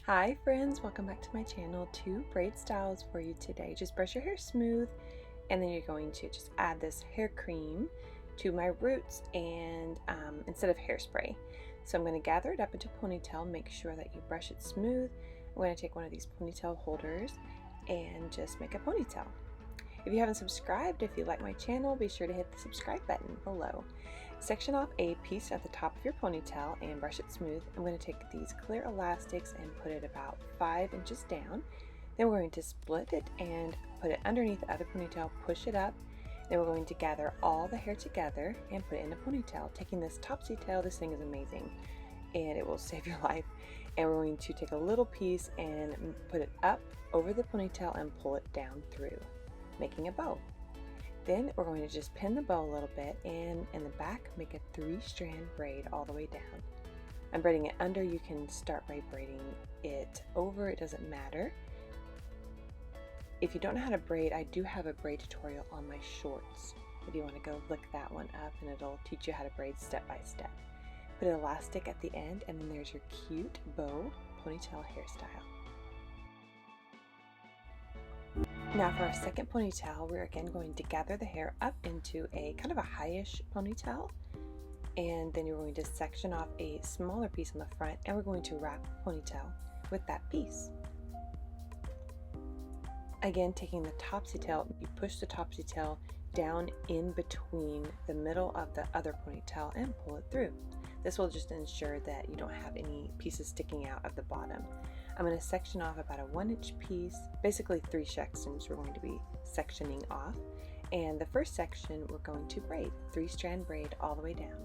Hi friends, welcome back to my channel. 2 braid styles for you today. Just brush your hair smooth and then you're going to just add this hair cream to my roots and instead of hairspray. So I'm going to gather it up into a ponytail. Make sure that you brush it smooth. I'm going to take one of these ponytail holders and just make a ponytail. If you haven't subscribed, if you like my channel, be sure to hit the subscribe button below. Section off a piece at the top of your ponytail and brush it smooth. I'm going to take these clear elastics and put it about 5 inches down. Then we're going to split it and put it underneath the other ponytail, push it up. Then we're going to gather all the hair together and put it in a ponytail. Taking this topsy tail, this thing is amazing and it will save your life. And we're going to take a little piece and put it up over the ponytail and pull it down through, making a bow. Then we're going to just pin the bow a little bit and in the back make a 3-strand braid all the way down. I'm braiding it under. You can start by braiding it over, it doesn't matter. If you don't know how to braid, I do have a braid tutorial on my shorts if you want to go look that one up, and it'll teach you how to braid step by step. Put an elastic at the end and then there's your cute bow ponytail hairstyle. Now for our second ponytail, we're again going to gather the hair up into a kind of a high-ish ponytail, and then you're going to section off a smaller piece on the front and we're going to wrap the ponytail with that piece. Again, taking the topsy tail, you push the topsy tail down in between the middle of the other ponytail and pull it through. This will just ensure that you don't have any pieces sticking out of the bottom. I'm going to section off about a 1-inch piece, basically 3 sections we're going to be sectioning off. And the first section we're going to braid, 3-strand braid all the way down.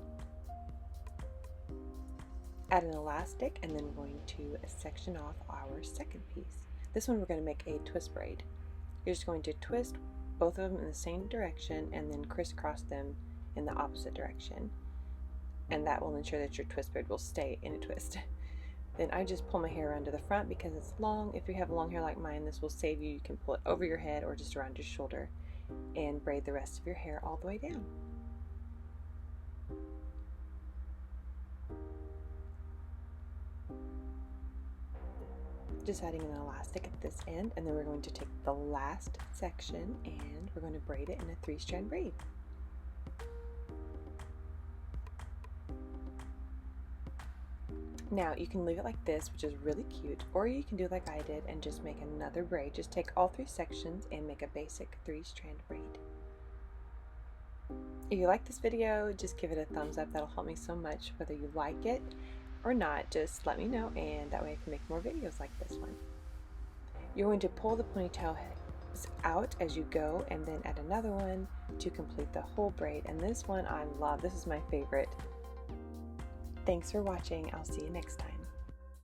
Add an elastic and then we're going to section off our second piece. This one we're going to make a twist braid. You're just going to twist both of them in the same direction and then crisscross them in the opposite direction. And that will ensure that your twist braid will stay in a twist. Then I just pull my hair around to the front because it's long. If you have long hair like mine, this will save you. You can pull it over your head or just around your shoulder and braid the rest of your hair all the way down. Just adding an elastic at this end, and then we're going to take the last section and we're going to braid it in a 3-strand braid. Now you can leave it like this, which is really cute, or you can do like I did and just make another braid. Just take all 3 sections and make a basic 3-strand braid. If you like this video, just give it a thumbs up. That'll help me so much. Whether you like it or not, just let me know, and that way I can make more videos like this one. You're going to pull the ponytail out as you go and then add another one to complete the whole braid. And this one I love. This is my favorite. Thanks for watching. I'll see you next time.